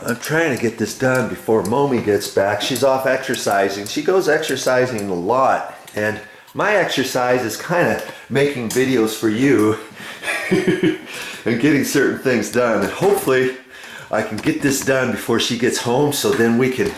I'm trying to get this done before Momi gets back. She's off exercising. She goes exercising a lot, and my exercise is kind of making videos for you and getting certain things done. And hopefully I can get this done before she gets home, so then we can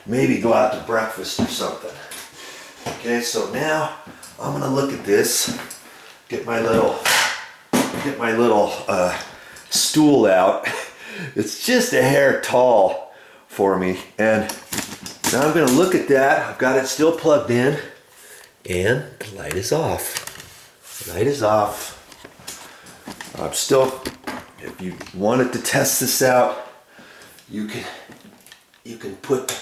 maybe go out to breakfast or something. Okay, so now I'm gonna look at this, get my little stool out. It's just a hair tall for me, and now I'm gonna look at that. I've got it still plugged in, and the light is off. The light is off. I'm still, if you wanted to test this out, you can put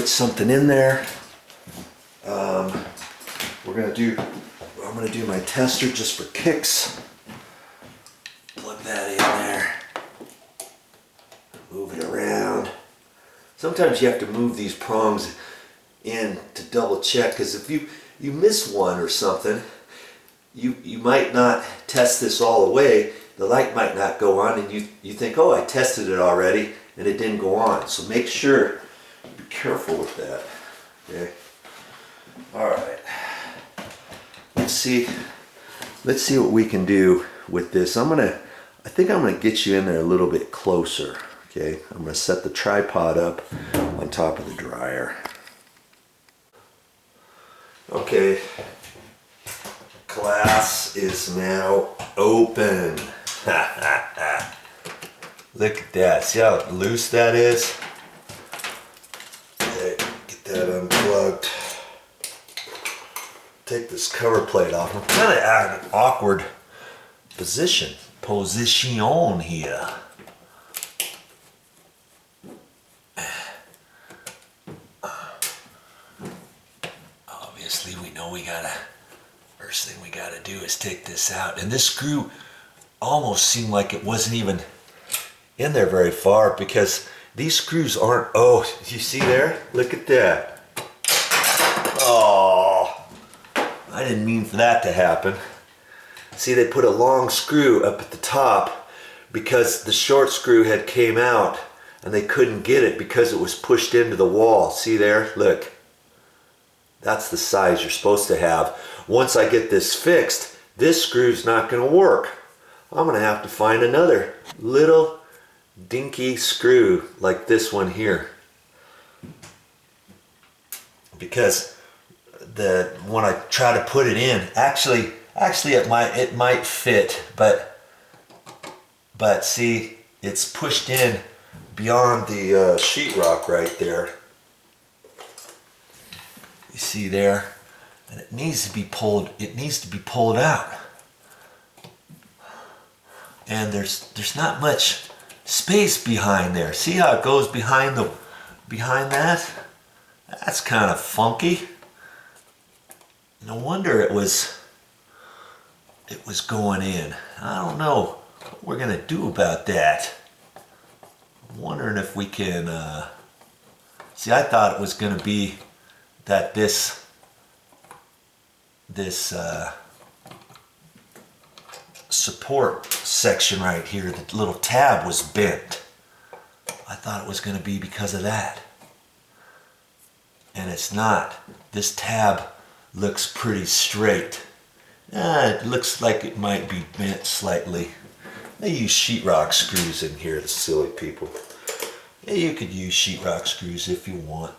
something in there. I'm gonna do my tester just for kicks. Plug that in there. Move it around. Sometimes you have to move these prongs in to double check, because if you miss one or something, you might not test this all the way. The light might not go on, and you think, oh, I tested it already, and it didn't go on. So make sure, be careful with that. Okay. All right. Let's see what we can do with this. I think I'm gonna get you in there a little bit closer. Okay, I'm gonna set the tripod up on top of the dryer. Okay, class is now open. Look at that, see how loose that is? Okay, get that unplugged. Take this cover plate off. I'm kind of at an awkward position here. Obviously, we know first thing we gotta do is take this out. And this screw almost seemed like it wasn't even in there very far, because these screws aren't, oh, you see there? Look at that. Oh, I didn't mean for that to happen. See, they put a long screw up at the top because the short screw had came out and they couldn't get it because it was pushed into the wall. See there? Look. That's the size you're supposed to have. Once I get this fixed, this screw's not going to work. I'm going to have to find another little dinky screw like this one here. Because when I try to put it in, actually it might fit, but see, it's pushed in beyond the sheetrock right there. You see there, and it needs to be pulled. It needs to be pulled out, and there's not much space behind there. See how it goes behind that? That's kind of funky. No wonder it was going in. I don't know what we're gonna do about that. I'm wondering if we can see, I thought it was gonna be that this support section right here, the little tab was bent. I thought it was gonna be because of that. And it's not. This tab looks pretty straight. It looks like it might be bent slightly. They use sheetrock screws in here, the silly people. Yeah, you could use sheetrock screws if you want.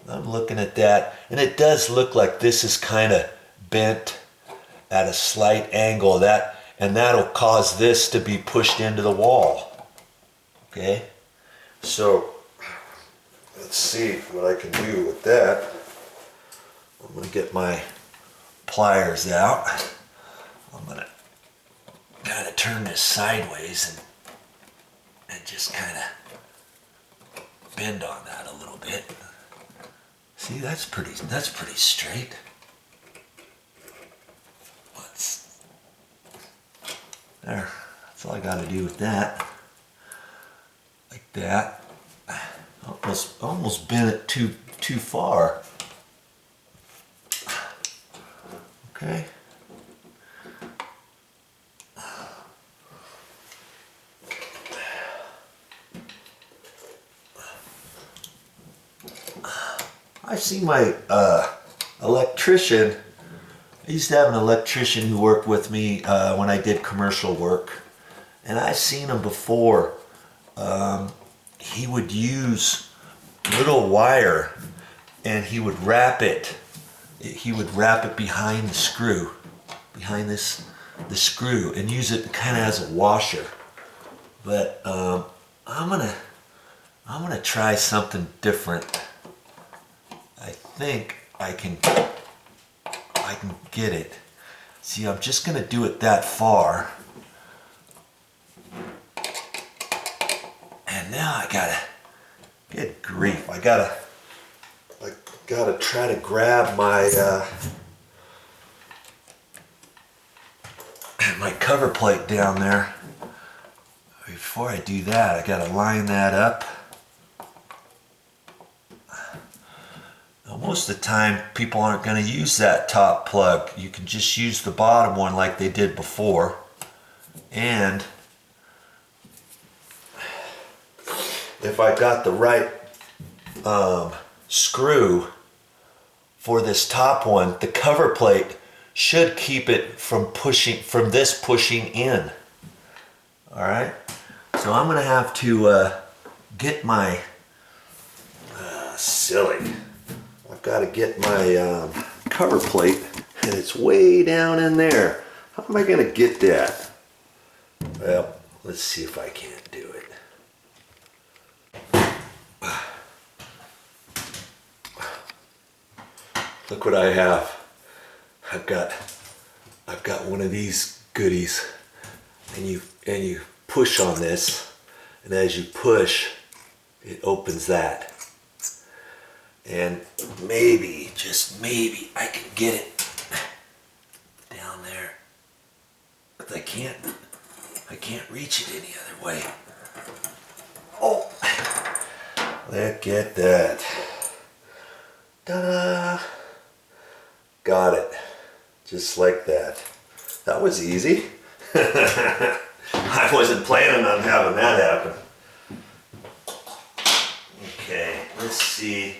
I'm looking at that, and it does look like this is kind of bent at a slight angle, and that'll cause this to be pushed into the wall. Okay, so let's see what I can do with that. I'm going to get my pliers out. I'm going to kind of turn this sideways and just kind of bend on that a little bit. See, that's pretty straight. There, that's all I got to do with that. Like that. Almost bent it too far. Okay. I see my electrician. I used to have an electrician who worked with me when I did commercial work, and I've seen him before. He would use little wire and he would wrap it. He would wrap it behind the screw, behind the screw, and use it kind of as a washer. But I'm gonna try something different. I think I can get it. See, I'm just gonna do it that far. And now I gotta, good grief, I gotta try to grab my my cover plate down there. Before I do that, I gotta line that up. Now, most of the time, people aren't gonna use that top plug. You can just use the bottom one like they did before. And if I got the right screw for this top one, the cover plate should keep it from this pushing in. All right, so I'm gonna have to get my I've got to get my cover plate, and it's way down in there. How am I gonna get that? Well, let's see if I can't do it. Look what I have. I've got one of these goodies, and you push on this, and as you push, it opens that. And maybe, just maybe, I can get it down there. But I can't reach it any other way. Oh, look at that. Ta-da! Got it. Just like that. That was easy. I wasn't planning on having that happen. Okay, let's see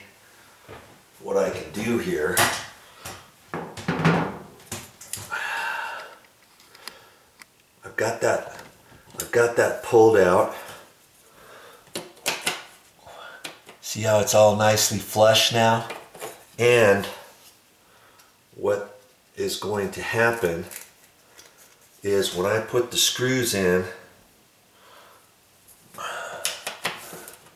what I can do here. I've got that pulled out. See how it's all nicely flush now? And what is going to happen is when I put the screws in,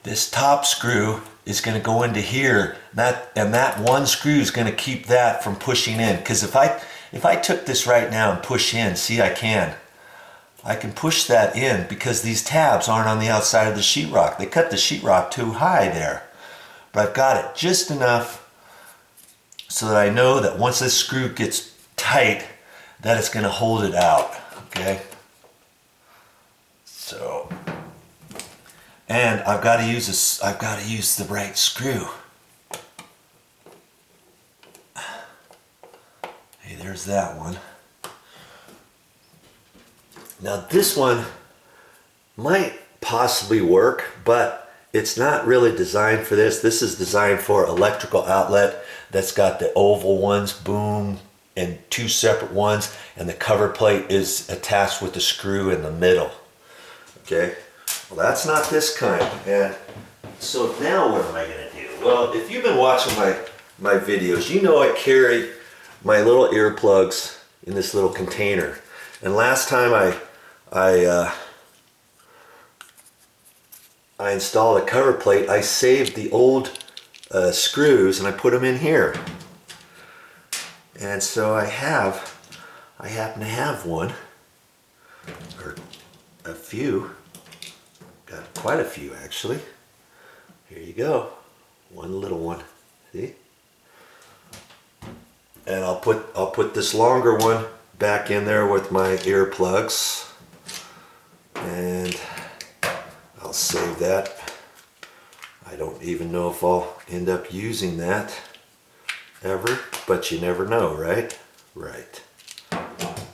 this top screw is going to go into here, and that one screw is going to keep that from pushing in. Because if I took this right now and push in, see, I can push that in because these tabs aren't on the outside of the sheetrock. They cut the sheetrock too high there. But I've got it just enough so that I know that once this screw gets tight, that it's going to hold it out. Okay. So, and I've got to use this. I've got to use the right screw. Hey, there's that one. Now this one might possibly work, but it's not really designed for this. This is designed for electrical outlet that's got the oval ones, boom, and two separate ones, and the cover plate is attached with the screw in the middle. Okay, well that's not this kind. And so now what am I gonna do? Well, if you've been watching my videos, you know I carry my little earplugs in this little container. And last time I installed a cover plate, I saved the old screws and I put them in here. And so I happen to have one, or a few, got quite a few actually. Here you go, one little one, see? And I'll put this longer one back in there with my earplugs, and I'll save that. I don't even know if I'll end up using that ever, but you never know, right? Right.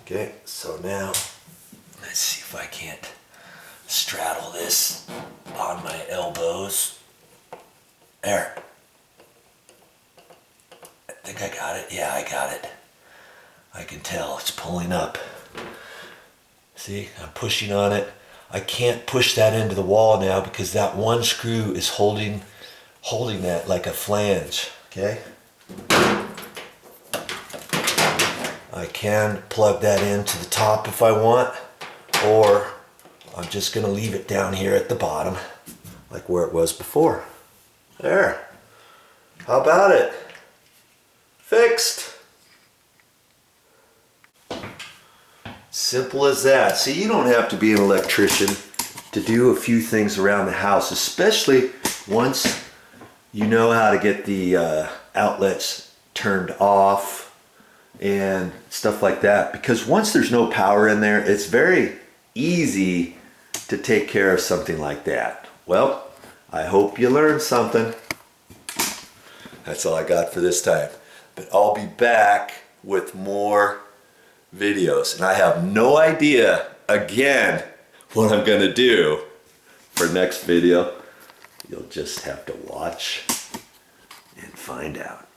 Okay, so now let's see if I can't straddle this on my elbows. There. I got it. Yeah, I got it. I can tell it's pulling up. See, I'm pushing on it. I can't push that into the wall now because that one screw is holding that like a flange, okay? I can plug that into the top if I want, or I'm just gonna leave it down here at the bottom, like where it was before. There. How about it? Fixed. Simple as that. See, you don't have to be an electrician to do a few things around the house, especially once you know how to get the outlets turned off and stuff like that. Because once there's no power in there, it's very easy to take care of something like that. Well, I hope you learned something. That's all I got for this time. But I'll be back with more videos, and I have no idea again what I'm gonna do for next video. You'll just have to watch and find out.